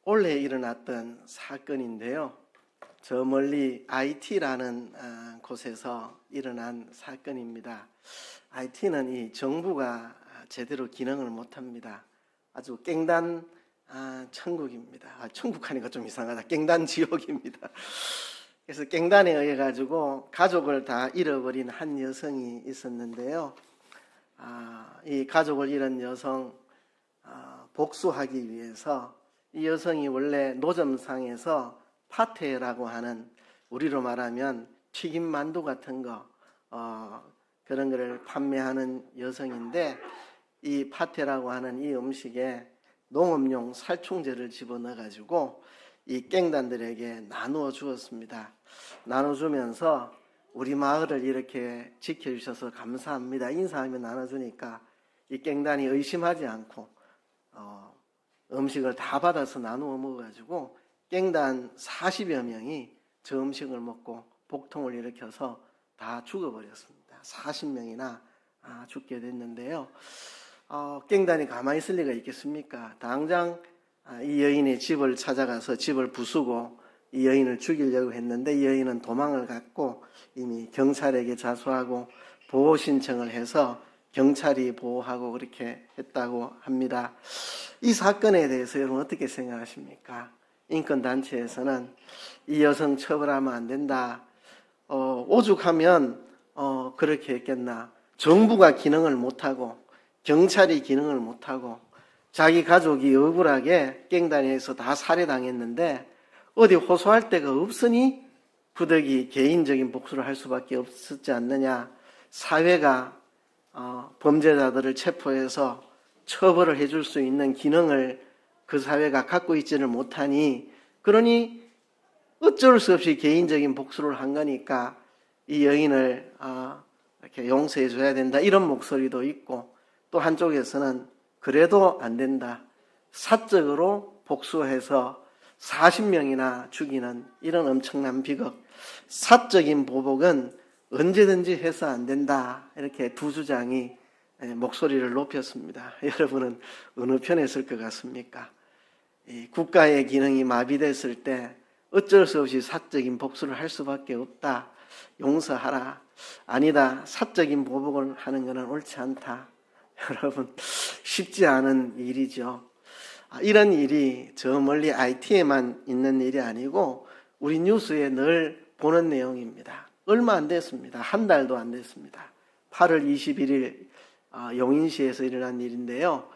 올해 일어났던 사건인데요. 저 멀리 IT라는 곳에서 일어난 사건입니다. IT는 이 정부가 제대로 기능을 못합니다. 아주 깽단 천국입니다. 천국하니까 좀 이상하다. 깽단 지옥입니다. 그래서 깽단에 의해 가지고 가족을 다 잃어버린 한 여성이 있었는데요. 이 가족을 잃은 여성 복수하기 위해서 이 여성이 원래 노점상에서 파테라고 하는, 우리로 말하면 튀김 만두 같은 거 그런 거를 판매하는 여성인데, 이 파테라고 하는 이 음식에 농업용 살충제를 집어넣어 가지고 이 깽단들에게 나누어 주었습니다. 나눠주면서 우리 마을을 이렇게 지켜주셔서 감사합니다. 인사하며 나눠주니까 이 깽단이 의심하지 않고 음식을 다 받아서 나누어 먹어가지고 깽단 40여 명이 저 음식을 먹고 복통을 일으켜서 다 죽어버렸습니다. 40명이나 죽게 됐는데요. 깽단이 가만히 있을 리가 있겠습니까? 당장 이 여인의 집을 찾아가서 집을 부수고 이 여인을 죽이려고 했는데, 이 여인은 도망을 갔고 이미 경찰에게 자수하고 보호 신청을 해서 경찰이 보호하고 그렇게 했다고 합니다. 이 사건에 대해서 여러분 어떻게 생각하십니까? 인권단체에서는 이 여성 처벌하면 안 된다. 오죽하면 그렇게 했겠나. 정부가 기능을 못하고 경찰이 기능을 못하고 자기 가족이 억울하게 깽단에서 다 살해당했는데 어디 호소할 데가 없으니 부득이 개인적인 복수를 할 수밖에 없었지 않느냐. 사회가 범죄자들을 체포해서 처벌을 해줄 수 있는 기능을 그 사회가 갖고 있지를 못하니, 그러니 어쩔 수 없이 개인적인 복수를 한 거니까 이 여인을 이렇게 용서해 줘야 된다, 이런 목소리도 있고, 또 한쪽에서는 그래도 안 된다, 사적으로 복수해서 40명이나 죽이는 이런 엄청난 비극, 사적인 보복은 언제든지 해서 안 된다, 이렇게 두 주장이 목소리를 높였습니다. 여러분은 어느 편에 설 것 같습니까? 국가의 기능이 마비됐을 때 어쩔 수 없이 사적인 복수를 할 수밖에 없다, 용서하라, 아니다, 사적인 보복을 하는 것은 옳지 않다. 여러분, 쉽지 않은 일이죠. 이런 일이 저 멀리 IT에만 있는 일이 아니고 우리 뉴스에 늘 보는 내용입니다. 얼마 안 됐습니다. 한 달도 안 됐습니다. 8월 21일 용인시에서 일어난 일인데요.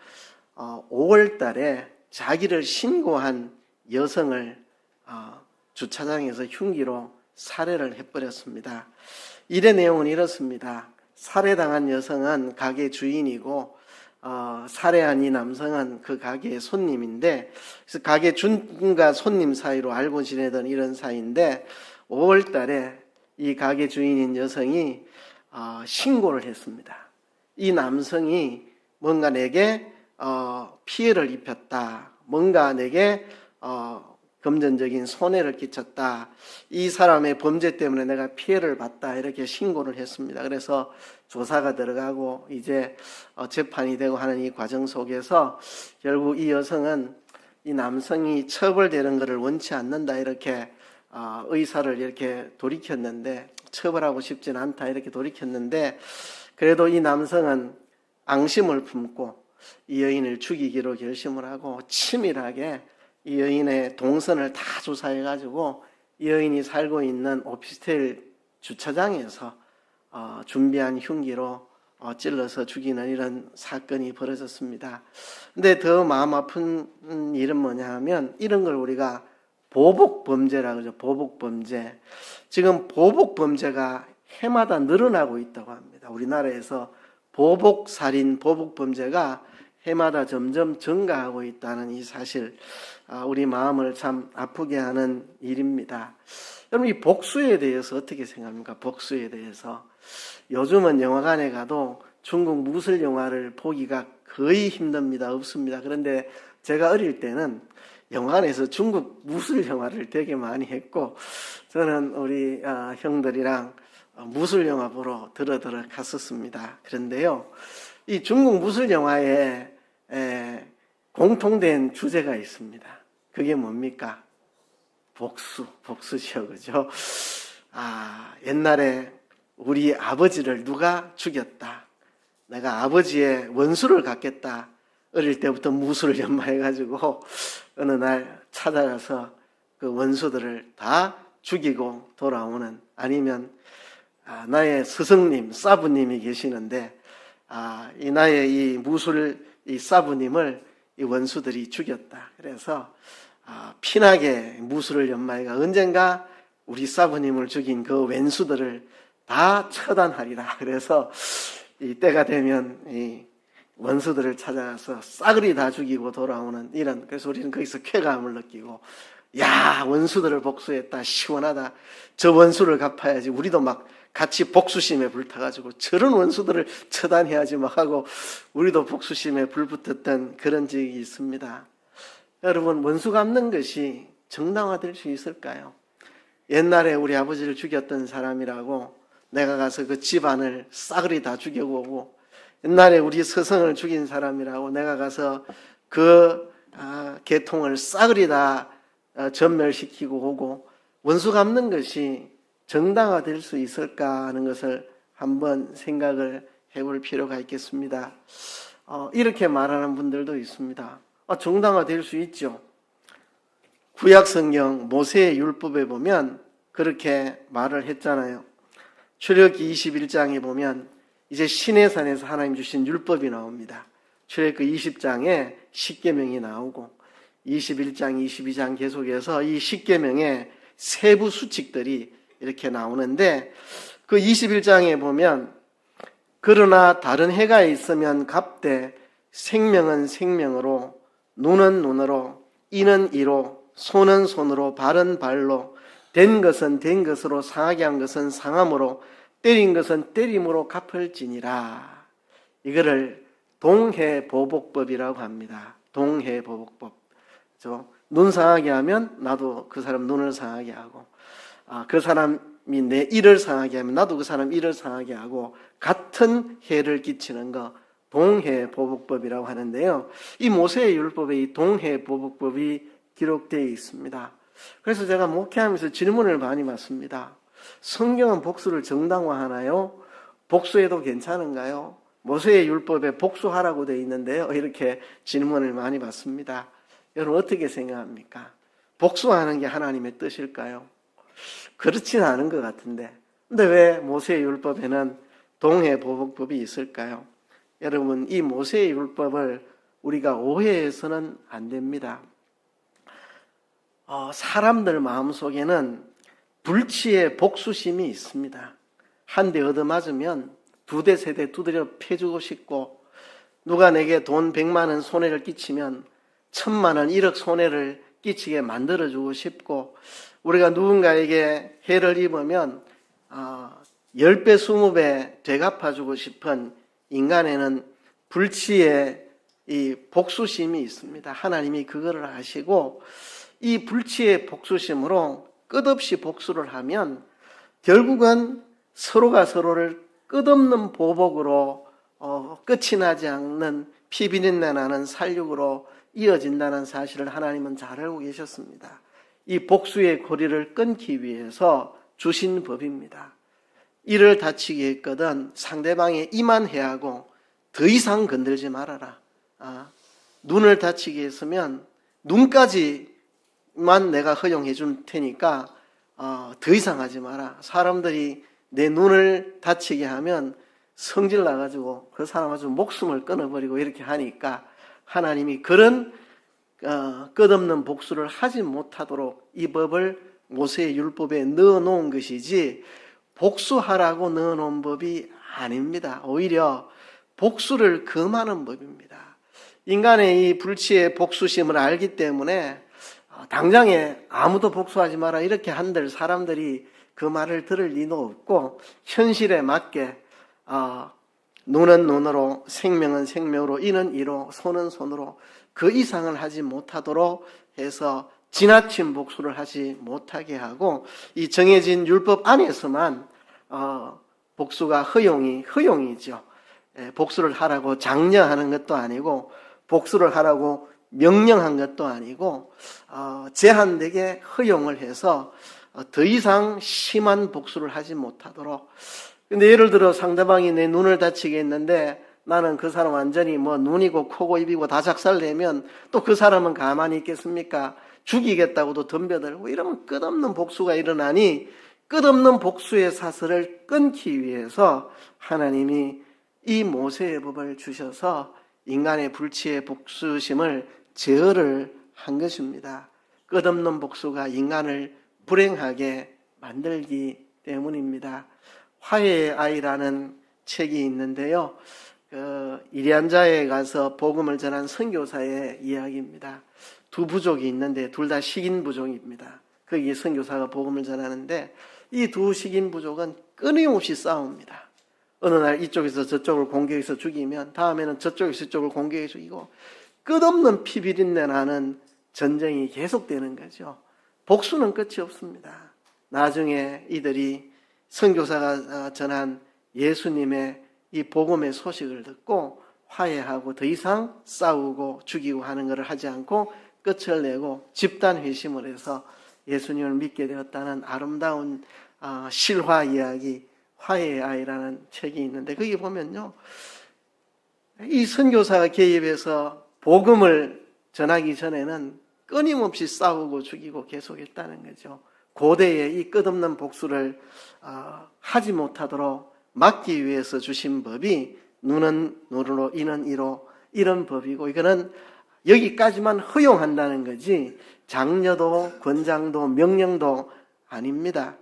5월 달에 자기를 신고한 여성을 주차장에서 흉기로 살해를 해버렸습니다. 일의 내용은 이렇습니다. 살해당한 여성은 가게 주인이고 살해한 이 남성은 그 가게의 손님인데, 그래서 가게 주인과 손님 사이로 알고 지내던 이런 사이인데, 5월 달에 이 가게 주인인 여성이 신고를 했습니다. 이 남성이 뭔가 내게 피해를 입혔다, 뭔가 내게 금전적인 손해를 끼쳤다, 이 사람의 범죄 때문에 내가 피해를 봤다, 이렇게 신고를 했습니다. 그래서 조사가 들어가고 이제 재판이 되고 하는 이 과정 속에서 결국 이 여성은 이 남성이 처벌되는 것을 원치 않는다, 이렇게 의사를 이렇게 돌이켰는데, 처벌하고 싶진 않다, 이렇게 돌이켰는데, 그래도 이 남성은 앙심을 품고 이 여인을 죽이기로 결심을 하고 치밀하게 이 여인의 동선을 다 조사해가지고 이 여인이 살고 있는 오피스텔 주차장에서 준비한 흉기로 찔러서 죽이는 이런 사건이 벌어졌습니다. 근데 더 마음 아픈 일은 뭐냐 하면, 이런 걸 우리가 보복범죄라고 하죠. 보복범죄. 지금 보복범죄가 해마다 늘어나고 있다고 합니다. 우리나라에서 보복살인, 보복범죄가 해마다 점점 증가하고 있다는 이 사실, 우리 마음을 참 아프게 하는 일입니다. 여러분, 이 복수에 대해서 어떻게 생각합니까? 복수에 대해서. 요즘은 영화관에 가도 중국 무술 영화를 보기가 거의 힘듭니다. 없습니다. 그런데 제가 어릴 때는 영화관에서 중국 무술 영화를 되게 많이 했고, 저는 우리 형들이랑 무술 영화 보러 들어 갔었습니다. 그런데요, 이 중국 무술 영화에 공통된 주제가 있습니다. 그게 뭡니까? 복수지요, 그죠? 옛날에 우리 아버지를 누가 죽였다. 내가 아버지의 원수를 갚겠다. 어릴 때부터 무술을 연마해가지고 어느 날 찾아가서 그 원수들을 다 죽이고 돌아오는, 아니면 나의 스승님, 사부님이 계시는데 이 나의 이 무술 이 사부님을 이 원수들이 죽였다. 그래서 피나게 무술을 연마해가 언젠가 우리 사부님을 죽인 그 왼수들을 다 처단하리라. 그래서 이 때가 되면 이 원수들을 찾아가서 싸그리 다 죽이고 돌아오는 이런, 그래서 우리는 거기서 쾌감을 느끼고, 야, 원수들을 복수했다, 시원하다, 저 원수를 갚아야지, 우리도 막 같이 복수심에 불타가지고 저런 원수들을 처단해야지 막 하고 우리도 복수심에 불붙었던 그런 적이 있습니다. 여러분, 원수 갚는 것이 정당화될 수 있을까요? 옛날에 우리 아버지를 죽였던 사람이라고 내가 가서 그 집안을 싸그리 다 죽여오고, 옛날에 우리 스승을 죽인 사람이라고 내가 가서 그 계통을 싸그리 다 전멸시키고 오고, 원수 갚는 것이 정당화될 수 있을까 하는 것을 한번 생각을 해볼 필요가 있겠습니다. 이렇게 말하는 분들도 있습니다. 정당화될 수 있죠. 구약성경 모세의 율법에 보면 그렇게 말을 했잖아요. 출애굽기 21장에 보면 이제 시내산에서 하나님 주신 율법이 나옵니다. 출애굽기 20장에 십계명이 나오고 21장, 22장 계속해서 이 십계명의 세부 수칙들이 이렇게 나오는데, 그 21장에 보면 그러나 다른 해가 있으면 갚되 생명은 생명으로, 눈은 눈으로, 이는 이로, 손은 손으로, 발은 발로, 된 것은 된 것으로, 상하게 한 것은 상함으로, 때린 것은 때림으로 갚을지니라. 이거를 동해보복법이라고 합니다. 동해보복법. 눈 상하게 하면 나도 그 사람 눈을 상하게 하고, 그 사람이 내 이를 상하게 하면 나도 그 사람 이를 상하게 하고, 같은 해를 끼치는 거 동해보복법이라고 하는데요. 이 모세의 율법에 이 동해보복법이 기록되어 있습니다. 그래서 제가 목회하면서 질문을 많이 받습니다. 성경은 복수를 정당화하나요? 복수해도 괜찮은가요? 모세의 율법에 복수하라고 되어 있는데요. 이렇게 질문을 많이 받습니다. 여러분, 어떻게 생각합니까? 복수하는 게 하나님의 뜻일까요? 그렇지는 않은 것 같은데, 근데 왜 모세의 율법에는 동해보복법이 있을까요? 여러분, 이 모세의 율법을 우리가 오해해서는 안 됩니다. 사람들 마음속에는 불치의 복수심이 있습니다. 한 대 얻어맞으면 두 대, 세 대 두드려 패주고 싶고, 누가 내게 돈 100만 원 손해를 끼치면 1000만 원, 1억 손해를 끼치게 만들어주고 싶고, 우리가 누군가에게 해를 입으면 10배, 20배 되갚아주고 싶은 인간에는 불치의 이 복수심이 있습니다. 하나님이 그거를 아시고 이 불치의 복수심으로 끝없이 복수를 하면 결국은 서로가 서로를 끝없는 보복으로 끝이 나지 않는 피비린내 나는 살육으로 이어진다는 사실을 하나님은 잘 알고 계셨습니다. 이 복수의 고리를 끊기 위해서 주신 법입니다. 이를 다치게 했거든 상대방의 이만 해하고 더 이상 건들지 말아라. 눈을 다치게 했으면 눈까지만 내가 허용해 줄 테니까 더 이상 하지 마라. 사람들이 내 눈을 다치게 하면 성질 나가지고 그 사람 아주 목숨을 끊어버리고 이렇게 하니까 하나님이 그런 끝없는 복수를 하지 못하도록 이 법을 모세의 율법에 넣어놓은 것이지 복수하라고 넣어놓은 법이 아닙니다. 오히려 복수를 금하는 법입니다. 인간의 이 불치의 복수심을 알기 때문에 당장에 아무도 복수하지 마라 이렇게 한들 사람들이 그 말을 들을 리도 없고 현실에 맞게 눈은 눈으로, 생명은 생명으로, 이는 이로, 손은 손으로 그 이상을 하지 못하도록 해서 지나친 복수를 하지 못하게 하고 이 정해진 율법 안에서만 복수가 허용이죠. 복수를 하라고 장려하는 것도 아니고 복수를 하라고 명령한 것도 아니고 제한되게 허용을 해서 더 이상 심한 복수를 하지 못하도록. 근데 예를 들어 상대방이 내 눈을 다치게 했는데 나는 그 사람 완전히 뭐 눈이고 코고 입이고 다 작살내면 또 그 사람은 가만히 있겠습니까? 죽이겠다고도 덤벼들고 이러면 끝없는 복수가 일어나니 끝없는 복수의 사슬을 끊기 위해서 하나님이 이 모세의 법을 주셔서 인간의 불치의 복수심을 제어를 한 것입니다. 끝없는 복수가 인간을 불행하게 만들기 때문입니다. 화해의 아이라는 책이 있는데요. 이리안자에 가서 복음을 전한 선교사의 이야기입니다. 두 부족이 있는데 둘 다 식인 부족입니다. 거기 선교사가 복음을 전하는데 이 두 식인 부족은 끊임없이 싸웁니다. 어느 날 이쪽에서 저쪽을 공격해서 죽이면 다음에는 저쪽에서 이쪽을 공격해서 죽이고 끝없는 피비린내 나는 전쟁이 계속되는 거죠. 복수는 끝이 없습니다. 나중에 이들이 선교사가 전한 예수님의 이 복음의 소식을 듣고 화해하고 더 이상 싸우고 죽이고 하는 것을 하지 않고 끝을 내고 집단 회심을 해서 예수님을 믿게 되었다는 아름다운 실화 이야기 화해의 아이라는 책이 있는데 거기 보면요, 이 선교사가 개입해서 복음을 전하기 전에는 끊임없이 싸우고 죽이고 계속했다는 거죠. 고대의 이 끝없는 복수를 하지 못하도록 막기 위해서 주신 법이 눈은 눈으로 이는 이로 이런 법이고 이거는 여기까지만 허용한다는 거지 장려도 권장도 명령도 아닙니다.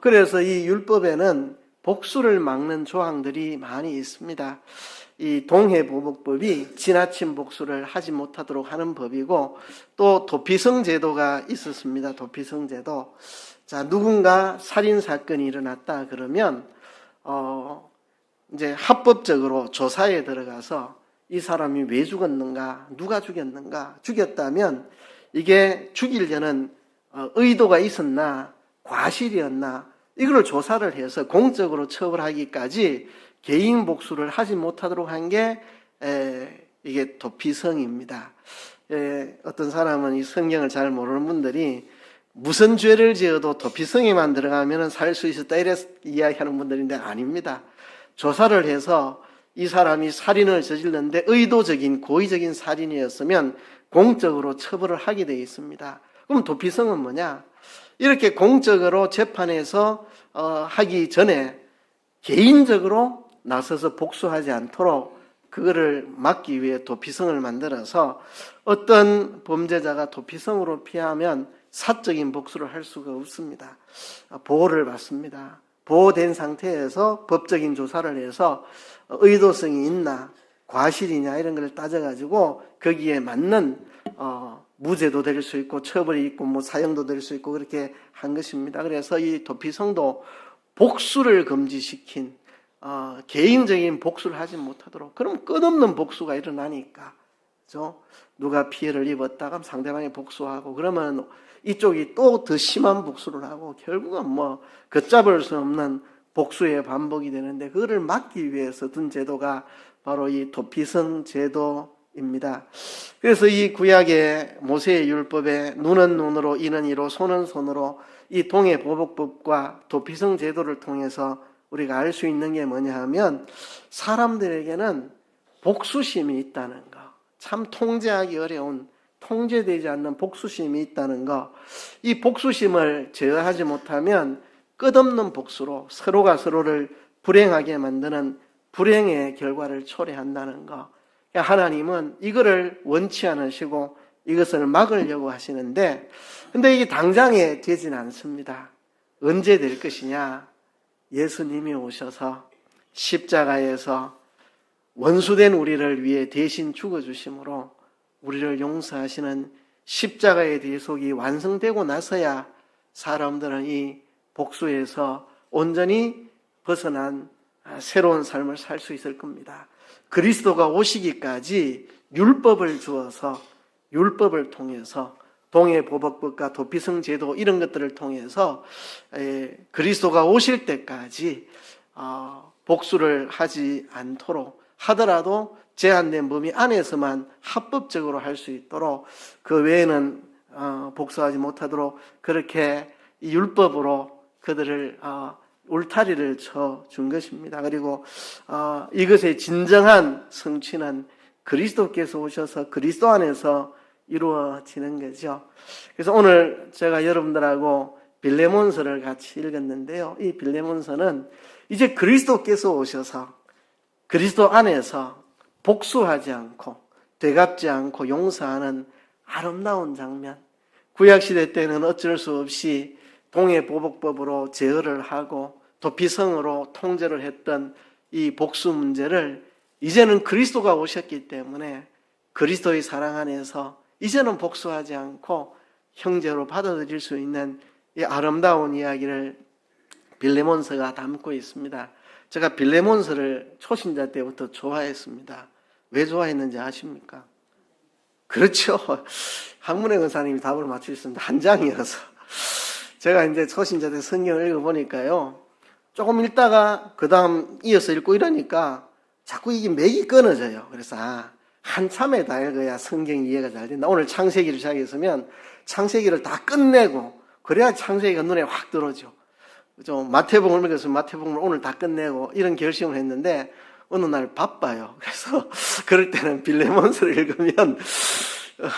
그래서 이 율법에는 복수를 막는 조항들이 많이 있습니다. 이 동해보복법이 지나친 복수를 하지 못하도록 하는 법이고 또 도피성 제도가 있었습니다. 도피성 제도. 자, 누군가 살인 사건이 일어났다 그러면 이제 합법적으로 조사에 들어가서 이 사람이 왜 죽었는가, 누가 죽였는가, 죽였다면 이게 죽이려는 의도가 있었나, 과실이었나, 이걸 조사를 해서 공적으로 처벌하기까지 개인 복수를 하지 못하도록 한 게 이게 도피성입니다. 어떤 사람은 이 성경을 잘 모르는 분들이 무슨 죄를 지어도 도피성에만 들어가면 살 수 있었다 이래 이야기하는 분들인데 아닙니다. 조사를 해서 이 사람이 살인을 저질렀는데 의도적인 고의적인 살인이었으면 공적으로 처벌을 하게 되어 있습니다. 그럼 도피성은 뭐냐? 이렇게 공적으로 재판에서 하기 전에 개인적으로 나서서 복수하지 않도록 그거를 막기 위해 도피성을 만들어서 어떤 범죄자가 도피성으로 피하면 사적인 복수를 할 수가 없습니다. 보호를 받습니다. 보호된 상태에서 법적인 조사를 해서 의도성이 있나 과실이냐 이런 걸 따져가지고 거기에 맞는 무죄도 될 수 있고 처벌이 있고 뭐 사형도 될 수 있고 그렇게 한 것입니다. 그래서 이 도피성도 복수를 금지시킨 개인적인 복수를 하지 못하도록. 그럼 끝없는 복수가 일어나니까 그렇죠? 누가 피해를 입었다 그럼 상대방이 복수하고 그러면 이쪽이 또 더 심한 복수를 하고 결국은 뭐 걷잡을 수 없는 복수의 반복이 되는데 그거를 막기 위해서 둔 제도가 바로 이 도피성 제도입니다. 그래서 이 구약의 모세의 율법에 눈은 눈으로 이는 이로 손은 손으로 이 동해보복법과 도피성 제도를 통해서 우리가 알 수 있는 게 뭐냐 하면 사람들에게는 복수심이 있다는 거, 참 통제하기 어려운 통제되지 않는 복수심이 있다는 거, 이 복수심을 제어하지 못하면 끝없는 복수로 서로가 서로를 불행하게 만드는 불행의 결과를 초래한다는 거. 하나님은 이거를 원치 않으시고 이것을 막으려고 하시는데 근데 이게 당장에 되진 않습니다. 언제 될 것이냐? 예수님이 오셔서 십자가에서 원수된 우리를 위해 대신 죽어주심으로 우리를 용서하시는 십자가의 대속이 완성되고 나서야 사람들은 이 복수에서 온전히 벗어난 새로운 삶을 살 수 있을 겁니다. 그리스도가 오시기까지 율법을 주어서 율법을 통해서 동해보복법과 도피성 제도 이런 것들을 통해서 그리스도가 오실 때까지 복수를 하지 않도록 하더라도 제한된 범위 안에서만 합법적으로 할 수 있도록 그 외에는 복수하지 못하도록 그렇게 이 율법으로 그들을 울타리를 쳐준 것입니다. 그리고 이것의 진정한 성취는 그리스도께서 오셔서 그리스도 안에서 이루어지는 거죠. 그래서 오늘 제가 여러분들하고 빌레몬서를 같이 읽었는데요. 이 빌레몬서는 이제 그리스도께서 오셔서 그리스도 안에서 복수하지 않고 되갚지 않고 용서하는 아름다운 장면. 구약시대 때는 어쩔 수 없이 동해보복법으로 제어를 하고 도피성으로 통제를 했던 이 복수 문제를 이제는 그리스도가 오셨기 때문에 그리스도의 사랑 안에서 이제는 복수하지 않고 형제로 받아들일 수 있는 이 아름다운 이야기를 빌레몬서가 담고 있습니다. 제가 빌레몬서를 초신자 때부터 좋아했습니다. 왜 좋아했는지 아십니까? 그렇죠. 학문의 권사님이 답을 맞추셨습니다. 한 장이어서. 제가 이제 초신자 때 성경을 읽어보니까요. 조금 읽다가 그 다음 이어서 읽고 이러니까 자꾸 이게 맥이 끊어져요. 그래서 한참에 다 읽어야 성경 이해가 잘 된다. 오늘 창세기를 시작했으면 창세기를 다 끝내고 그래야 창세기가 눈에 확 들어오죠. 마태복음을 읽었으면 마태복음을 오늘 다 끝내고 이런 결심을 했는데 어느 날 바빠요. 그래서 그럴 때는 빌레몬서를 읽으면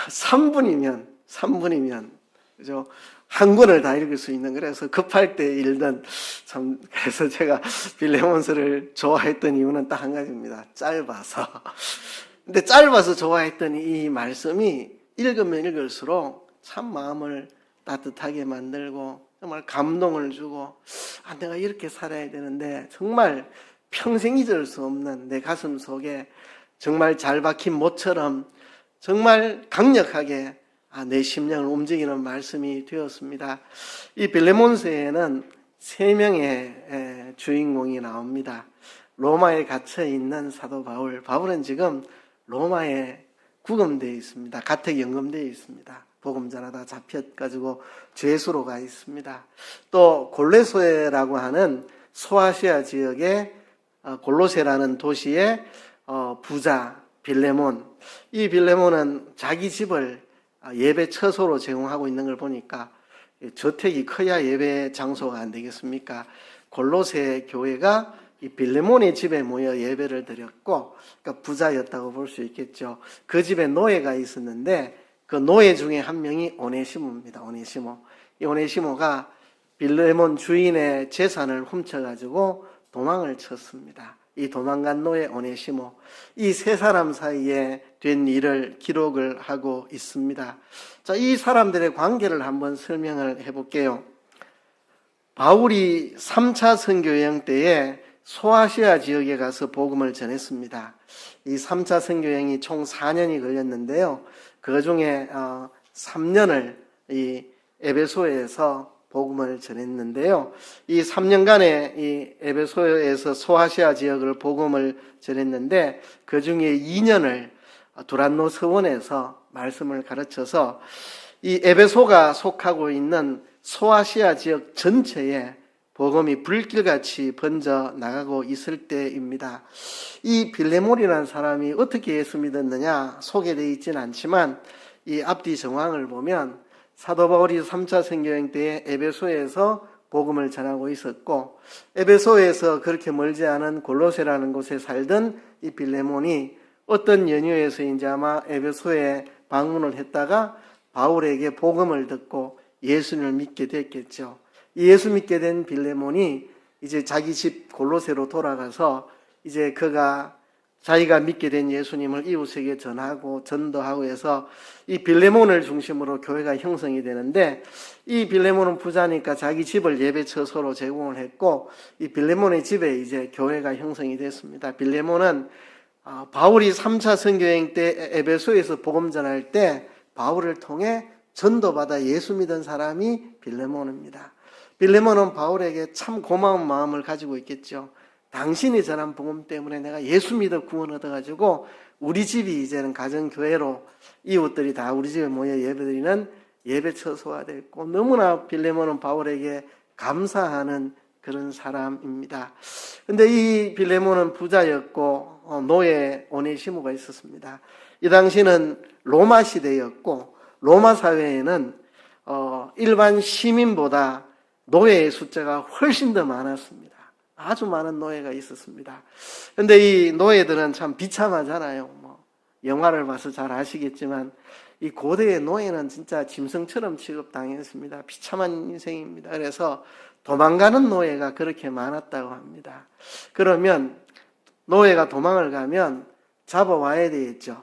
3분이면 그죠? 한 권을 다 읽을 수 있는, 그래서 급할 때 읽던 그래서 제가 빌레몬서를 좋아했던 이유는 딱 한 가지입니다. 짧아서. 근데 짧아서 좋아했던 이 말씀이 읽으면 읽을수록 참 마음을 따뜻하게 만들고 정말 감동을 주고 내가 이렇게 살아야 되는데 정말 평생 잊을 수 없는 내 가슴 속에 정말 잘 박힌 못처럼 정말 강력하게 내 심령을 움직이는 말씀이 되었습니다. 이 빌레몬서에는 3명의 주인공이 나옵니다. 로마에 갇혀 있는 사도 바울. 바울은 지금 로마에 구금되어 있습니다. 가택 연금되어 있습니다. 복음 전하다 잡혀가지고 죄수로 가 있습니다. 또 골로새라고 하는 소아시아 지역의 골로새라는 도시의 부자 빌레몬. 이 빌레몬은 자기 집을 예배 처소로 제공하고 있는 걸 보니까 저택이 커야 예배 장소가 안 되겠습니까? 골로새 교회가 이 빌레몬의 집에 모여 예배를 드렸고, 그러니까 부자였다고 볼 수 있겠죠. 그 집에 노예가 있었는데 그 노예 중에 한 명이 오네시모입니다. 오네시모. 이 오네시모가 빌레몬 주인의 재산을 훔쳐가지고 도망을 쳤습니다. 이 도망간 노예 오네시모, 이 3사람 사이에 된 일을 기록을 하고 있습니다. 자, 이 사람들의 관계를 한번 설명을 해볼게요. 바울이 3차 선교 여행 때에 소아시아 지역에 가서 복음을 전했습니다. 이 3차 선교 여행이 총 4년이 걸렸는데요. 그 중에 3년을 이 에베소에서 복음을 전했는데요. 이 3년간의 이 에베소에서 소아시아 지역을 복음을 전했는데 그 중에 2년을 두란노 서원에서 말씀을 가르쳐서 이 에베소가 속하고 있는 소아시아 지역 전체에 복음이 불길같이 번져 나가고 있을 때입니다. 이 빌레몬이라는 사람이 어떻게 예수 믿었느냐 소개되어 있지는 않지만 이 앞뒤 정황을 보면 사도 바울이 3차 선교여행 때에 에베소에서 복음을 전하고 있었고, 에베소에서 그렇게 멀지 않은 골로새라는 곳에 살던 이 빌레몬이 어떤 연유에서인지 아마 에베소에 방문을 했다가 바울에게 복음을 듣고 예수님을 믿게 됐겠죠. 예수 믿게 된 빌레몬이 이제 자기 집 골로새로 돌아가서 이제 그가 자기가 믿게 된 예수님을 이웃에게 전하고 전도하고 해서 이 빌레몬을 중심으로 교회가 형성이 되는데, 이 빌레몬은 부자니까 자기 집을 예배 처소로 제공을 했고 이 빌레몬의 집에 이제 교회가 형성이 됐습니다. 빌레몬은 바울이 3차 선교여행 때 에베소에서 복음 전할 때 바울을 통해 전도받아 예수 믿은 사람이 빌레몬입니다. 빌레몬은 바울에게 참 고마운 마음을 가지고 있겠죠. 당신이 전한 복음 때문에 내가 예수 믿어 구원 얻어가지고 우리 집이 이제는 가정교회로 이웃들이 다 우리 집에 모여 예배드리는 예배 처소가 됐고, 너무나 빌레몬은 바울에게 감사하는 그런 사람입니다. 근데 이 빌레몬은 부자였고 노예 오네시모가 있었습니다. 이 당시는 로마 시대였고 로마 사회에는 일반 시민보다 노예의 숫자가 훨씬 더 많았습니다. 아주 많은 노예가 있었습니다. 그런데 이 노예들은 참 비참하잖아요. 영화를 봐서 잘 아시겠지만 이 고대의 노예는 진짜 짐승처럼 취급당했습니다. 비참한 인생입니다. 그래서 도망가는 노예가 그렇게 많았다고 합니다. 그러면 노예가 도망을 가면 잡아와야 되겠죠.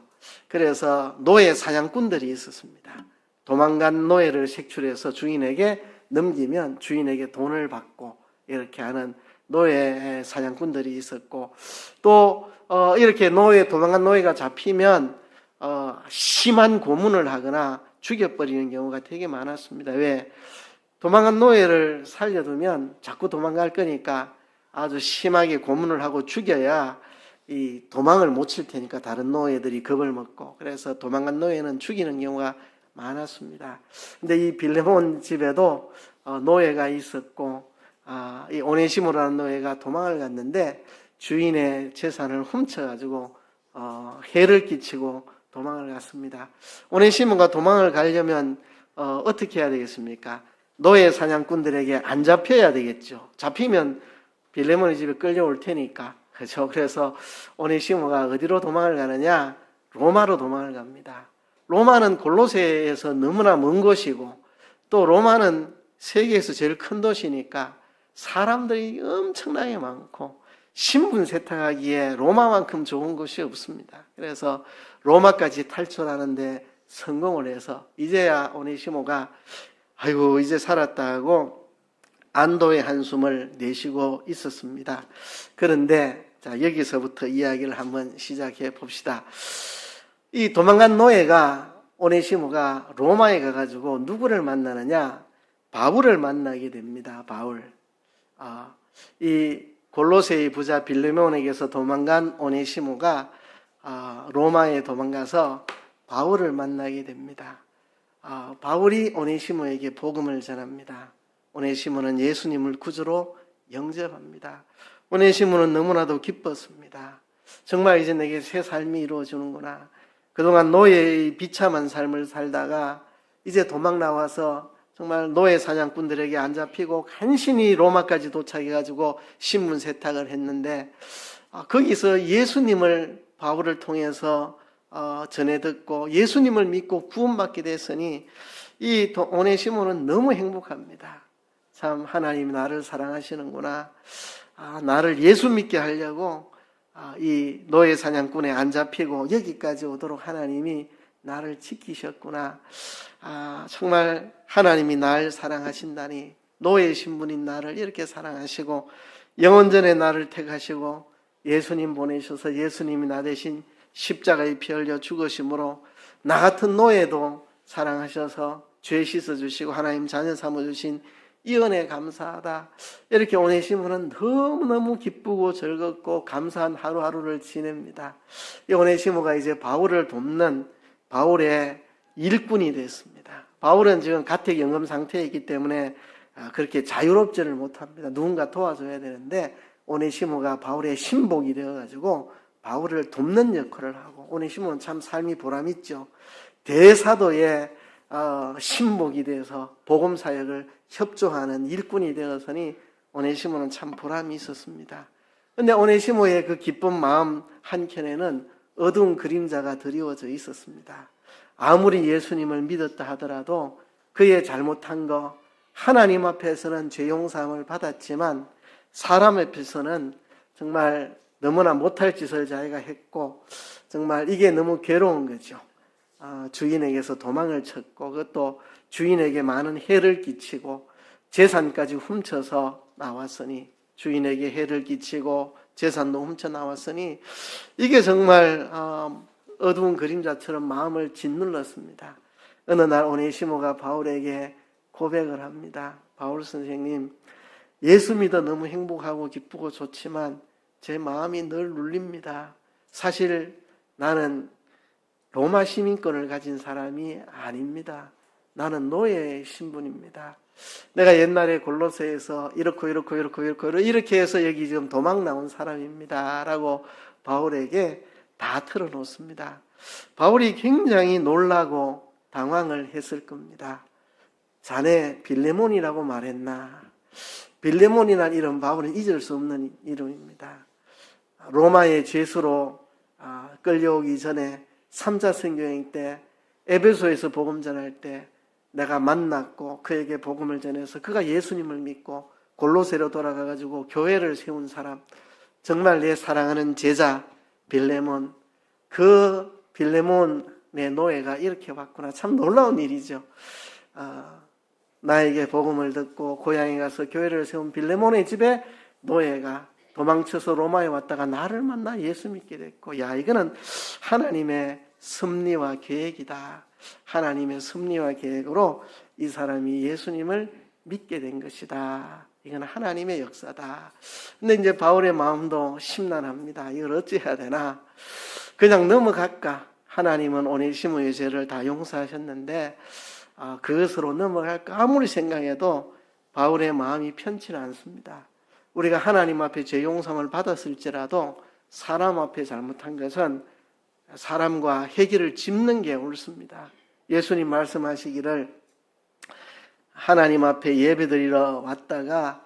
그래서 노예 사냥꾼들이 있었습니다. 도망간 노예를 색출해서 주인에게 넘기면 주인에게 돈을 받고 이렇게 하는 노예 사냥꾼들이 있었고, 또 이렇게 도망간 노예가 잡히면 심한 고문을 하거나 죽여버리는 경우가 되게 많았습니다. 왜? 도망간 노예를 살려두면 자꾸 도망갈 거니까 아주 심하게 고문을 하고 죽여야 이 도망을 못 칠 테니까 다른 노예들이 겁을 먹고, 그래서 도망간 노예는 죽이는 경우가 많았습니다. 근데 이 빌레몬 집에도 노예가 있었고, 이 오네시모라는 노예가 도망을 갔는데 주인의 재산을 훔쳐가지고 해를 끼치고 도망을 갔습니다. 오네시모가 도망을 가려면 어떻게 해야 되겠습니까? 노예 사냥꾼들에게 안 잡혀야 되겠죠. 잡히면 빌레몬의 집에 끌려올 테니까. 그렇죠. 그래서 오네시모가 어디로 도망을 가느냐? 로마로 도망을 갑니다. 로마는 골로새에서 너무나 먼 곳이고, 또 로마는 세계에서 제일 큰 도시니까 사람들이 엄청나게 많고 신분 세탁하기에 로마만큼 좋은 곳이 없습니다. 그래서 로마까지 탈출하는데 성공을 해서 이제야 오네시모가 아이고 이제 살았다 하고 안도의 한숨을 내쉬고 있었습니다. 그런데 자, 여기서부터 이야기를 한번 시작해 봅시다. 이 도망간 노예가 오네시모가 로마에 가가지고 누구를 만나느냐? 바울을 만나게 됩니다. 바울. 이 골로새의 부자 빌레몬에게서 도망간 오네시모가 로마에 도망가서 바울을 만나게 됩니다. 바울이 오네시모에게 복음을 전합니다. 오네시모는 예수님을 구주로 영접합니다. 오네시모는 너무나도 기뻤습니다. 정말 이제 내게 새 삶이 이루어지는구나. 그동안 노예의 비참한 삶을 살다가 이제 도망 나와서 정말 노예 사냥꾼들에게 안 잡히고 간신히 로마까지 도착해가지고 신분 세탁을 했는데 거기서 예수님을 바울을 통해서 전해 듣고 예수님을 믿고 구원받게 됐으니 이 오네시모는 너무 행복합니다. 참 하나님이 나를 사랑하시는구나. 나를 예수 믿게 하려고 이 노예 사냥꾼에 안 잡히고 여기까지 오도록 하나님이 나를 지키셨구나. 정말 하나님이 날 사랑하신다니, 노예 신분인 나를 이렇게 사랑하시고 영원전에 나를 택하시고 예수님 보내셔서 예수님이 나 대신 십자가에 피 흘려 죽으심으로 나 같은 노예도 사랑하셔서 죄 씻어주시고 하나님 자녀 삼아주신 이 은혜 감사하다. 이렇게 오네시모는 너무너무 기쁘고 즐겁고 감사한 하루하루를 지냅니다. 이 오네시모가 이제 바울을 돕는 바울의 일꾼이 됐습니다. 바울은 지금 가택연금 상태에 있기 때문에 그렇게 자유롭지를 못합니다. 누군가 도와줘야 되는데 오네시모가 바울의 신복이 되어가지고 바울을 돕는 역할을 하고, 오네시모는 참 삶이 보람있죠. 대사도의 신복이 되어서 복음사역을 협조하는 일꾼이 되어서니 오네시모는 참 보람이 있었습니다. 그런데 오네시모의 그 기쁜 마음 한켠에는 어두운 그림자가 드리워져 있었습니다. 아무리 예수님을 믿었다 하더라도 그의 잘못한 거, 하나님 앞에서는 죄 용서함을 받았지만 사람 앞에서는 정말 너무나 못할 짓을 자기가 했고 정말 이게 너무 괴로운 거죠. 주인에게서 도망을 쳤고 그것도 주인에게 많은 해를 끼치고 재산까지 훔쳐서 나왔으니, 주인에게 해를 끼치고 재산도 훔쳐 나왔으니 이게 정말 어두운 그림자처럼 마음을 짓눌렀습니다. 어느 날 오네시모가 바울에게 고백을 합니다. 바울 선생님, 예수 믿어 너무 행복하고 기쁘고 좋지만 제 마음이 늘 눌립니다. 사실 나는 로마 시민권을 가진 사람이 아닙니다. 나는 노예의 신분입니다. 내가 옛날에 골로새에서 이렇게 해서 여기 지금 도망 나온 사람입니다. 라고 바울에게 다 털어놓습니다. 바울이 굉장히 놀라고 당황을 했을 겁니다. 자네 빌레몬이라고 말했나? 빌레몬이라는 이름 바울은 잊을 수 없는 이름입니다. 로마의 죄수로 끌려오기 전에 3차 선교행 때 에베소에서 복음 전할 때 내가 만났고 그에게 복음을 전해서 그가 예수님을 믿고 골로새로 돌아가가지고 교회를 세운 사람, 정말 내 사랑하는 제자 빌레몬, 그 빌레몬의 노예가 이렇게 왔구나. 참 놀라운 일이죠. 나에게 복음을 듣고 고향에 가서 교회를 세운 빌레몬의 집에 노예가 도망쳐서 로마에 왔다가 나를 만나 예수 믿게 됐고, 야, 이거는 하나님의 섭리와 계획이다. 하나님의 섭리와 계획으로 이 사람이 예수님을 믿게 된 것이다. 이건 하나님의 역사다. 근데 이제 바울의 마음도 심란합니다. 이걸 어찌해야 되나? 그냥 넘어갈까? 하나님은 오네시모의 죄를 다 용서하셨는데 그것으로 넘어갈까? 아무리 생각해도 바울의 마음이 편치는 않습니다. 우리가 하나님 앞에 죄 용서를 받았을지라도 사람 앞에 잘못한 것은 사람과 해결을 짚는 게 옳습니다. 예수님 말씀하시기를 하나님 앞에 예배드리러 왔다가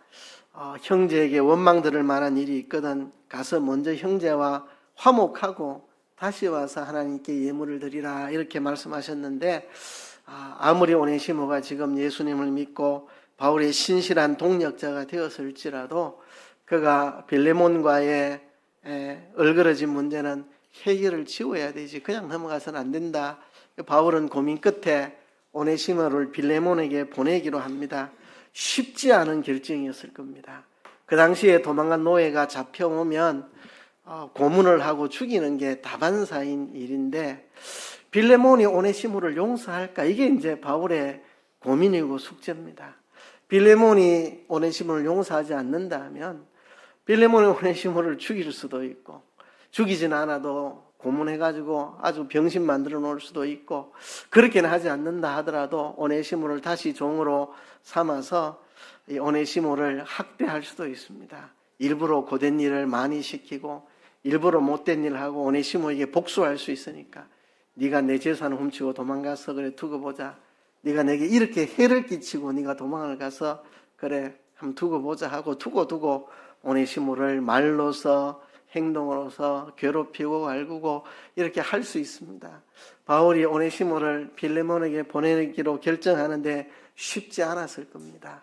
형제에게 원망 들을 만한 일이 있거든 가서 먼저 형제와 화목하고 다시 와서 하나님께 예물을 드리라 이렇게 말씀하셨는데, 아무리 오네시모가 지금 예수님을 믿고 바울의 신실한 동력자가 되었을지라도 그가 빌레몬과의 얼그러진 문제는 해결을 지어야 되지 그냥 넘어가서는 안 된다. 바울은 고민 끝에 오네시모를 빌레몬에게 보내기로 합니다. 쉽지 않은 결정이었을 겁니다. 그 당시에 도망간 노예가 잡혀오면 고문을 하고 죽이는 게 다반사인 일인데 빌레몬이 오네시모를 용서할까? 이게 이제 바울의 고민이고 숙제입니다. 빌레몬이 오네시모를 용서하지 않는다면 빌레몬이 오네시모를 죽일 수도 있고 죽이진 않아도 고문해가지고 아주 병신 만들어 놓을 수도 있고, 그렇게는 하지 않는다 하더라도 오네시모를 다시 종으로 삼아서 이 오네시모를 학대할 수도 있습니다. 일부러 고된 일을 많이 시키고 일부러 못된 일을 하고 오네시모에게 복수할 수 있으니까 네가 내 재산을 훔치고 도망가서 그래 두고 보자. 네가 내게 이렇게 해를 끼치고 네가 도망을 가서 그래 한번 두고 보자 하고 두고 오네시모를 말로서 행동으로서 괴롭히고 갈구고 이렇게 할 수 있습니다. 바울이 오네시모를 빌레몬에게 보내기로 결정하는데 쉽지 않았을 겁니다.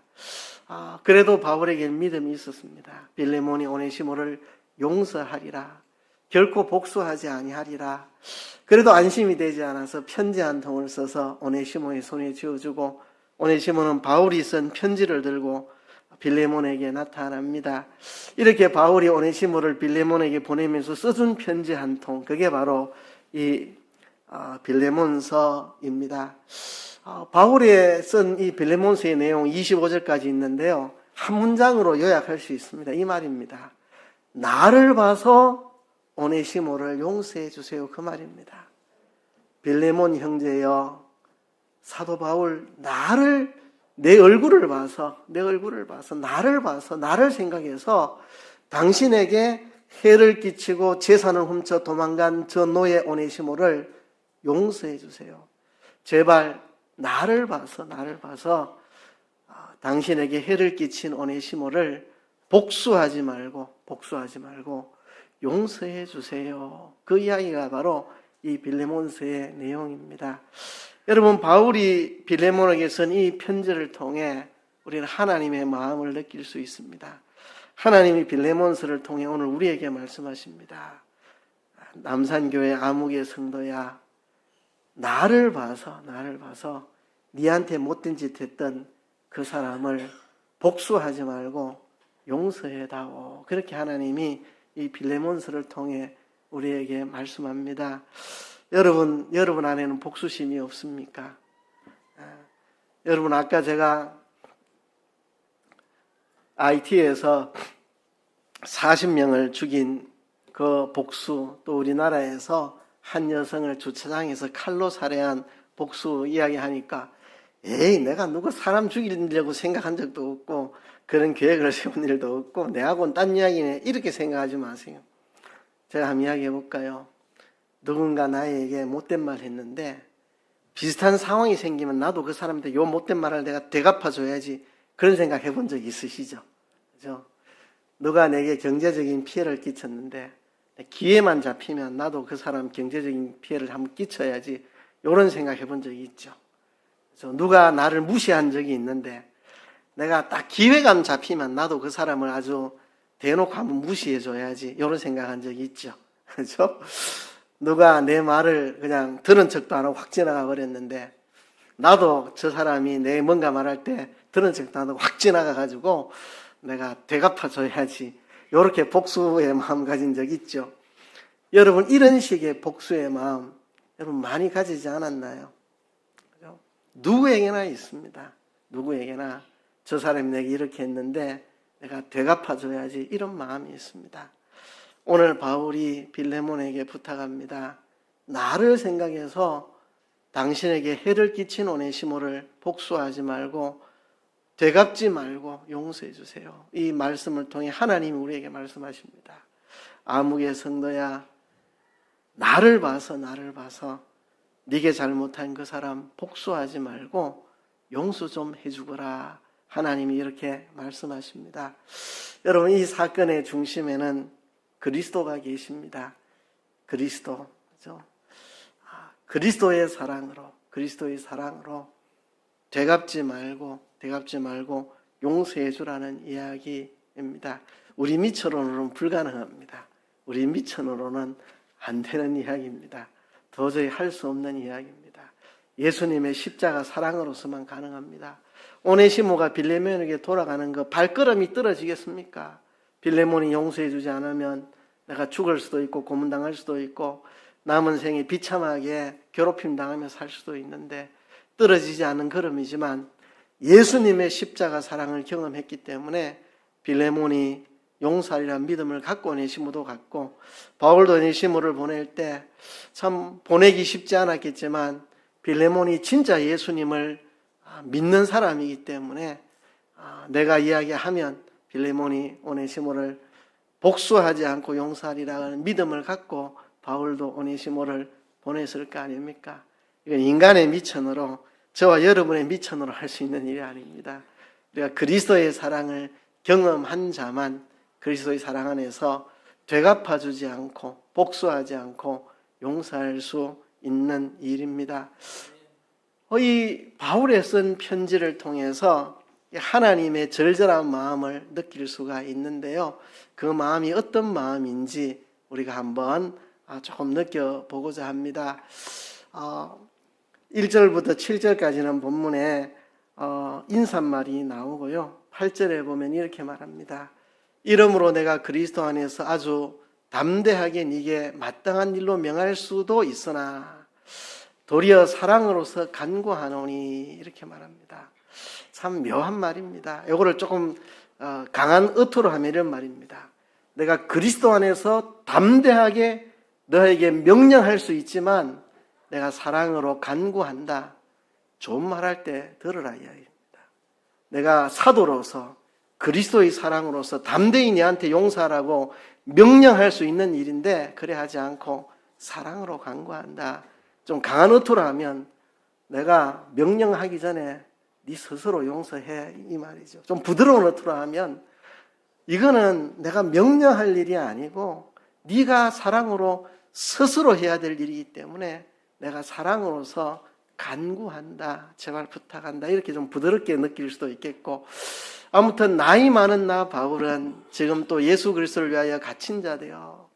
그래도 바울에게 믿음이 있었습니다. 빌레몬이 오네시모를 용서하리라. 결코 복수하지 아니하리라. 그래도 안심이 되지 않아서 편지 한 통을 써서 오네시모의 손에 쥐어주고, 오네시모는 바울이 쓴 편지를 들고 빌레몬에게 나타납니다. 이렇게 바울이 오네시모를 빌레몬에게 보내면서 써준 편지 한 통, 그게 바로 이 빌레몬서입니다. 바울이 쓴 이 빌레몬서의 내용 25절까지 있는데요. 한 문장으로 요약할 수 있습니다. 이 말입니다. 나를 봐서 오네시모를 용서해 주세요. 그 말입니다. 빌레몬 형제여, 사도 바울 내 얼굴을 봐서 나를 생각해서 당신에게 해를 끼치고 재산을 훔쳐 도망간 저 노예 오네시모를 용서해 주세요. 제발 나를 봐서 당신에게 해를 끼친 오네시모를 복수하지 말고 용서해 주세요. 그 이야기가 바로 이 빌레몬서의 내용입니다. 여러분, 바울이 빌레몬에게 쓴 이 편지를 통해 우리는 하나님의 마음을 느낄 수 있습니다. 하나님이 빌레몬서를 통해 오늘 우리에게 말씀하십니다. 남산교회 아무개 성도야, 나를 봐서 니한테 못된 짓 했던 그 사람을 복수하지 말고 용서해다오. 그렇게 하나님이 이 빌레몬서를 통해 우리에게 말씀합니다. 여러분 안에는 복수심이 없습니까? 여러분, 아까 제가 IT에서 40명을 죽인 그 복수, 또 우리나라에서 한 여성을 주차장에서 칼로 살해한 복수 이야기하니까 내가 누구 사람 죽이려고 생각한 적도 없고 그런 계획을 세운 일도 없고 내하고는 딴 이야기네, 이렇게 생각하지 마세요. 제가 한번 이야기해 볼까요? 누군가 나에게 못된 말 했는데 비슷한 상황이 생기면 나도 그 사람한테 요 못된 말을 내가 되갚아줘야지, 그런 생각 해본 적 있으시죠? 그죠? 누가 내게 경제적인 피해를 끼쳤는데 기회만 잡히면 나도 그 사람 경제적인 피해를 한번 끼쳐야지, 이런 생각 해본 적이 있죠. 그죠? 누가 나를 무시한 적이 있는데 내가 딱 기회감 잡히면 나도 그 사람을 아주 대놓고 한번 무시해줘야지, 이런 생각한 적이 있죠. 그죠? 누가 내 말을 그냥 들은 척도 안 하고 확 지나가 버렸는데 나도 저 사람이 내 뭔가 말할 때 들은 척도 안 하고 확 지나가 가지고 내가 되갚아줘야지, 이렇게 복수의 마음 가진 적 있죠. 여러분, 이런 식의 복수의 마음 여러분 많이 가지지 않았나요? 그죠? 누구에게나 있습니다. 누구에게나 저 사람이 내게 이렇게 했는데 내가 되갚아줘야지, 이런 마음이 있습니다. 오늘 바울이 빌레몬에게 부탁합니다. 나를 생각해서 당신에게 해를 끼친 오네시모를 복수하지 말고 되갚지 말고 용서해 주세요. 이 말씀을 통해 하나님이 우리에게 말씀하십니다. 아무개 성도야, 나를 봐서 네게 잘못한 그 사람 복수하지 말고 용서 좀 해주거라. 하나님이 이렇게 말씀하십니다. 여러분, 이 사건의 중심에는 그리스도가 계십니다. 그리스도, 그죠? 그리스도의 사랑으로 되갚지 말고 용서해 주라는 이야기입니다. 우리 미천으로는 불가능합니다. 우리 미천으로는 안 되는 이야기입니다. 도저히 할 수 없는 이야기입니다. 예수님의 십자가 사랑으로서만 가능합니다. 오네시모가 빌레몬에게 돌아가는 그 발걸음이 떨어지겠습니까? 빌레몬이 용서해 주지 않으면 내가 죽을 수도 있고 고문당할 수도 있고 남은 생에 비참하게 괴롭힘 당하며 살 수도 있는데, 떨어지지 않는 걸음이지만 예수님의 십자가 사랑을 경험했기 때문에 빌레몬이 용서하리라는 믿음을 갖고 오네시모도 갖고, 바울도 오네시모를 보낼 때 참 보내기 쉽지 않았겠지만 빌레몬이 진짜 예수님을 믿는 사람이기 때문에 내가 이야기하면 빌레몬이 오네시모를 복수하지 않고 용서하리라는 믿음을 갖고 바울도 오네시모를 보냈을 거 아닙니까? 이건 인간의 미천으로, 저와 여러분의 미천으로 할 수 있는 일이 아닙니다. 우리가 그리스도의 사랑을 경험한 자만 그리스도의 사랑 안에서 되갚아주지 않고 복수하지 않고 용서할 수 있는 일입니다. 이 바울에 쓴 편지를 통해서 하나님의 절절한 마음을 느낄 수가 있는데요. 그 마음이 어떤 마음인지 우리가 한번 조금 느껴보고자 합니다. 1절부터 7절까지는 본문에 인사말이 나오고요. 8절에 보면 이렇게 말합니다. 이러므로 내가 그리스도 안에서 아주 담대하게 네게 마땅한 일로 명할 수도 있으나 도리어 사랑으로서 간구하노니, 이렇게 말합니다. 참 묘한 말입니다. 이거를 조금 강한 어투로 하면 이런 말입니다. 내가 그리스도 안에서 담대하게 너에게 명령할 수 있지만 내가 사랑으로 간구한다. 좋은 말할 때 들으라 이야기입니다. 내가 사도로서 그리스도의 사랑으로서 담대히 너한테 용서하라고 명령할 수 있는 일인데 그래 하지 않고 사랑으로 간구한다. 좀 강한 어투로 하면 내가 명령하기 전에 네 스스로 용서해, 이 말이죠. 좀 부드러운 어투로 하면 이거는 내가 명령할 일이 아니고 네가 사랑으로 스스로 해야 될 일이기 때문에 내가 사랑으로서 간구한다, 제발 부탁한다, 이렇게 좀 부드럽게 느낄 수도 있겠고, 아무튼 나이 많은 나 바울은 지금 또 예수 그리스도를 위하여 갇힌 자 되어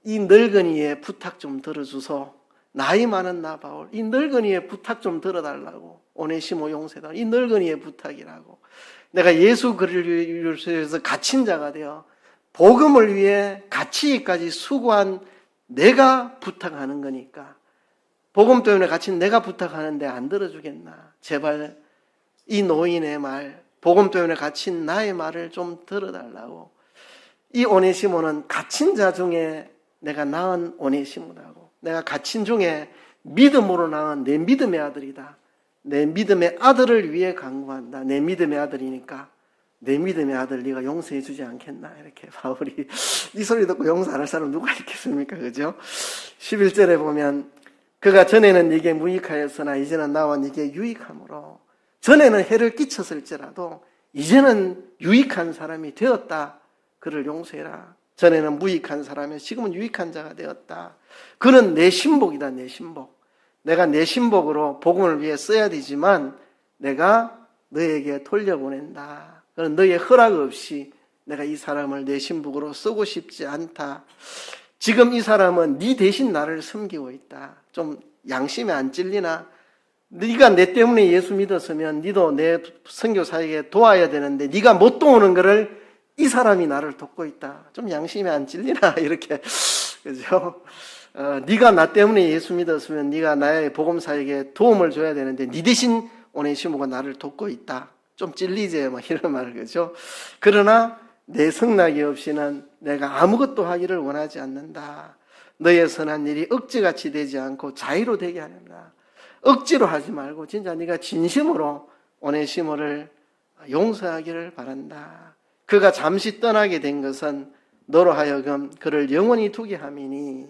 이 늙은이의 부탁 좀 들어주소. 나이 많은 나 바울, 이 늙은이의 부탁 좀 들어달라고. 오네시모 용서해달라고. 이 늙은이의 부탁이라고. 내가 예수 그리스도를 위해서 갇힌 자가 되어 복음을 위해 갇히기까지 수고한 내가 부탁하는 거니까, 복음 때문에 갇힌 내가 부탁하는데 안 들어주겠나. 제발 이 노인의 말, 복음 때문에 갇힌 나의 말을 좀 들어달라고. 이 오네시모는 갇힌 자 중에 내가 낳은 오네시모라고. 내가 갇힌 중에 믿음으로 낳은 내 믿음의 아들이다. 내 믿음의 아들을 위해 간구한다. 내 믿음의 아들이니까 내 믿음의 아들 네가 용서해 주지 않겠나. 이렇게 바울이 이 소리 듣고 용서 안 할 사람 누가 있겠습니까? 그죠? 11절에 보면 그가 전에는 네게 무익하였으나 이제는 나와 네게 유익함으로, 전에는 해를 끼쳤을지라도 이제는 유익한 사람이 되었다. 그를 용서해라. 전에는 무익한 사람이 지금은 유익한 자가 되었다. 그는 내 신복이다. 내 신복. 내가 내 신복으로 복음을 위해 써야 되지만 내가 너에게 돌려보낸다. 그는 너의 허락 없이 내가 이 사람을 내 신복으로 쓰고 싶지 않다. 지금 이 사람은 네 대신 나를 섬기고 있다. 좀 양심에 안 찔리나? 네가 내 때문에 예수 믿었으면 네도 내 선교사에게 도와야 되는데 네가 못 도우는 거를 이 사람이 나를 돕고 있다. 좀 양심에 안 찔리나? 이렇게, 그죠? 네가 나 때문에 예수 믿었으면 네가 나의 복음사에게 도움을 줘야 되는데 네 대신 오네시모가 나를 돕고 있다. 좀 찔리지? 막 이런 말, 그죠? 그러나 내 성낙이 없이는 내가 아무것도 하기를 원하지 않는다. 너의 선한 일이 억지같이 되지 않고 자유로 되게 하려다. 억지로 하지 말고 진짜 네가 진심으로 오네시모를 용서하기를 바란다. 그가 잠시 떠나게 된 것은 너로 하여금 그를 영원히 두게 함이니,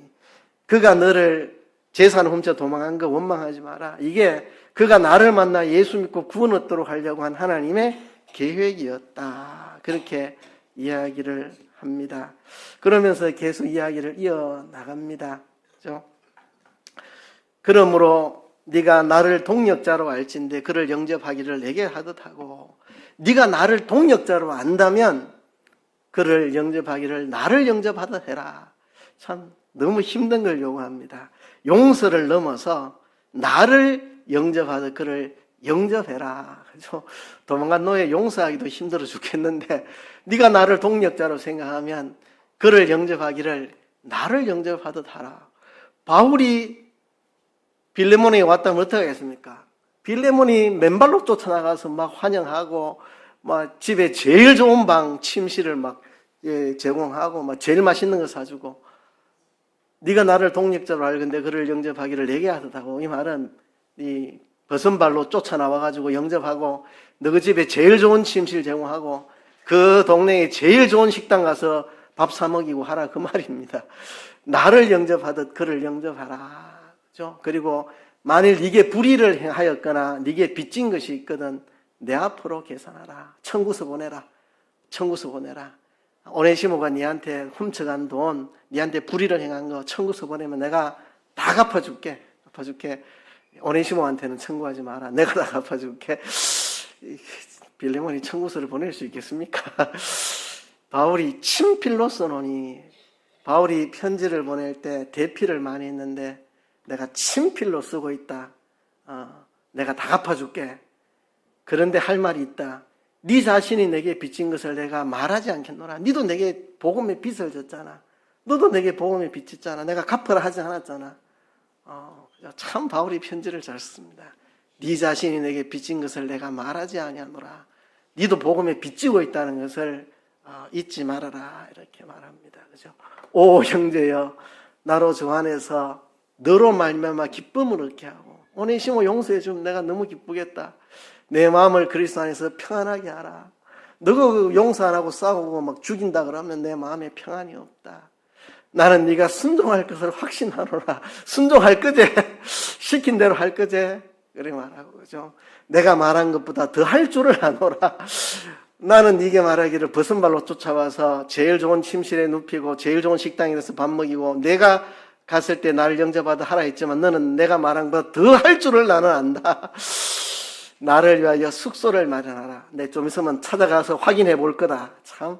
그가 너를 재산 훔쳐 도망한 거 원망하지 마라. 이게 그가 나를 만나 예수 믿고 구원 얻도록 하려고 한 하나님의 계획이었다. 그렇게 이야기를 합니다. 그러면서 계속 이야기를 이어나갑니다. 그렇죠? 그러므로 네가 나를 동력자로 알진대 그를 영접하기를 내게 하듯 하고, 네가 나를 동력자로 안다면 그를 영접하기를 나를 영접하듯 해라. 참 너무 힘든 걸 요구합니다. 용서를 넘어서 나를 영접하듯 그를 영접해라. 그렇죠? 도망간 노예 용서하기도 힘들어 죽겠는데 네가 나를 동력자로 생각하면 그를 영접하기를 나를 영접하듯 하라. 바울이 빌레몬에 왔다면 어떻게 하겠습니까? 빌레몬이 맨발로 쫓아나가서 막 환영하고 막 집에 제일 좋은 방 침실을 막 제공하고 막 제일 맛있는 거 사주고, 네가 나를 동력자로 알건대 그를 영접하기를 내게 하듯하고, 이 말은 이 벗은발로 쫓아나와가지고 영접하고 너 집에 제일 좋은 침실 제공하고 그 동네에 제일 좋은 식당 가서 밥 사 먹이고 하라, 그 말입니다. 나를 영접하듯 그를 영접하라. 그렇죠? 그리고 만일 네게 불의를 행하였거나 네게 빚진 것이 있거든 내 앞으로 계산하라. 청구서 보내라. 청구서 보내라. 오네시모가 네한테 훔쳐간 돈, 네한테 불의를 행한 거 청구서 보내면 내가 다 갚아줄게. 갚아줄게. 오네시모한테는 청구하지 마라. 내가 다 갚아줄게. 빌레몬이 청구서를 보낼 수 있겠습니까? 바울이 친필로 써놓으니, 바울이 편지를 보낼 때 대피를 많이 했는데 내가 친필로 쓰고 있다. 내가 다 갚아줄게. 그런데 할 말이 있다. 네 자신이 내게 빚진 것을 내가 말하지 않겠노라. 네도 내게 복음의 빚을 졌잖아. 너도 내게 복음의 빚 졌잖아. 내가 갚으라 하지 않았잖아. 참 바울이 편지를 잘 씁니다. 네 자신이 내게 빚진 것을 내가 말하지 아니하노라. 네도 복음에 빚지고 있다는 것을 잊지 말아라. 이렇게 말합니다. 그죠? 오 형제여, 나로 주 안에서 너로 말미암아 기쁨을 얻게 하고 오네시모 용서해 주면 내가 너무 기쁘겠다. 내 마음을 그리스도 안에서 평안하게 하라. 너가 용서 안 하고 싸우고 막 죽인다 그러면 내 마음에 평안이 없다. 나는 네가 순종할 것을 확신하노라. 순종할 거제. 시킨 대로 할 거제. 그래 말하고, 그죠? 내가 말한 것보다 더 할 줄을 아노라. 나는 네게 말하기를 벗은발로 쫓아와서 제일 좋은 침실에 눕히고 제일 좋은 식당에 가서 밥 먹이고 내가 갔을 때 나를 영접하다 하라 했지만 너는 내가 말한 것보다 더 할 줄을 나는 안다. 나를 위하여 숙소를 마련하라. 내 좀 있으면 찾아가서 확인해 볼 거다. 참,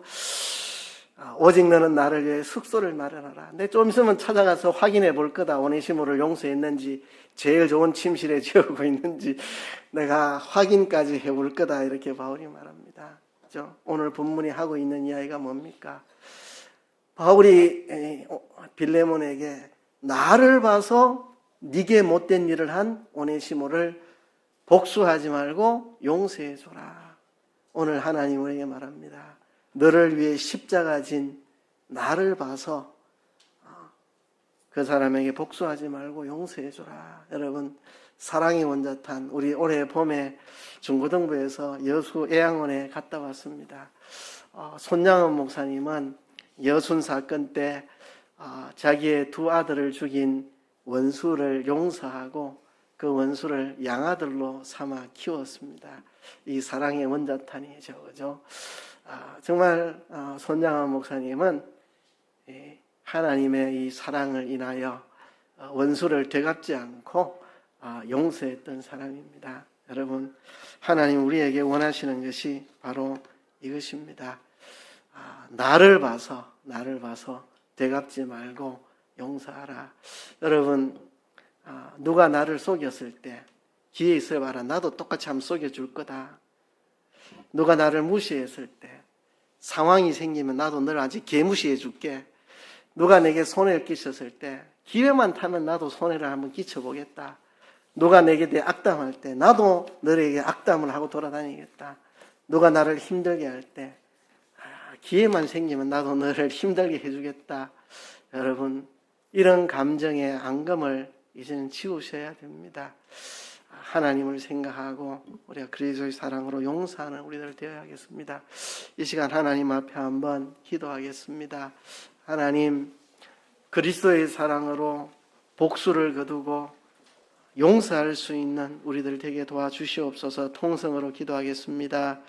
오직 너는 나를 위해 숙소를 마련하라. 내 좀 있으면 찾아가서 확인해 볼 거다. 오네시모를 용서했는지 제일 좋은 침실에 지어오고 있는지 내가 확인까지 해볼 거다. 이렇게 바울이 말합니다. 그렇죠? 오늘 본문이 하고 있는 이야기가 뭡니까? 바울이 빌레몬에게 나를 봐서 네게 못된 일을 한 오네시모를 복수하지 말고 용서해 줘라. 오늘 하나님 우리에게 말합니다. 너를 위해 십자가 진 나를 봐서 그 사람에게 복수하지 말고 용서해 줘라. 여러분, 사랑의 원자탄, 우리 올해 봄에 중고등부에서 여수 애양원에 갔다 왔습니다. 손양원 목사님은 여순 사건 때 자기의 두 아들을 죽인 원수를 용서하고 그 원수를 양아들로 삼아 키웠습니다. 이 사랑의 원자탄이죠, 그죠? 정말 손양원 목사님은 하나님의 이 사랑을 인하여 원수를 되갚지 않고 용서했던 사람입니다. 여러분, 하나님 우리에게 원하시는 것이 바로 이것입니다. 나를 봐서 되갚지 말고 용서하라. 여러분, 누가 나를 속였을 때 기회 있어봐라. 나도 똑같이 한번 속여줄 거다. 누가 나를 무시했을 때 상황이 생기면 나도 너를 아직 개무시해 줄게. 누가 내게 손해를 끼쳤을 때 기회만 타면 나도 손해를 한번 끼쳐보겠다. 누가 내게 대해 악담할 때 나도 너에게 악담을 하고 돌아다니겠다. 누가 나를 힘들게 할 때 기회만 생기면 나도 너를 힘들게 해주겠다. 여러분, 이런 감정의 앙금을 이제는 지우셔야 됩니다. 하나님을 생각하고 우리가 그리스도의 사랑으로 용서하는 우리들 되어야겠습니다. 이 시간 하나님 앞에 한번 기도하겠습니다. 하나님, 그리스도의 사랑으로 복수를 거두고 용서할 수 있는 우리들 되게 도와주시옵소서. 통성으로 기도하겠습니다.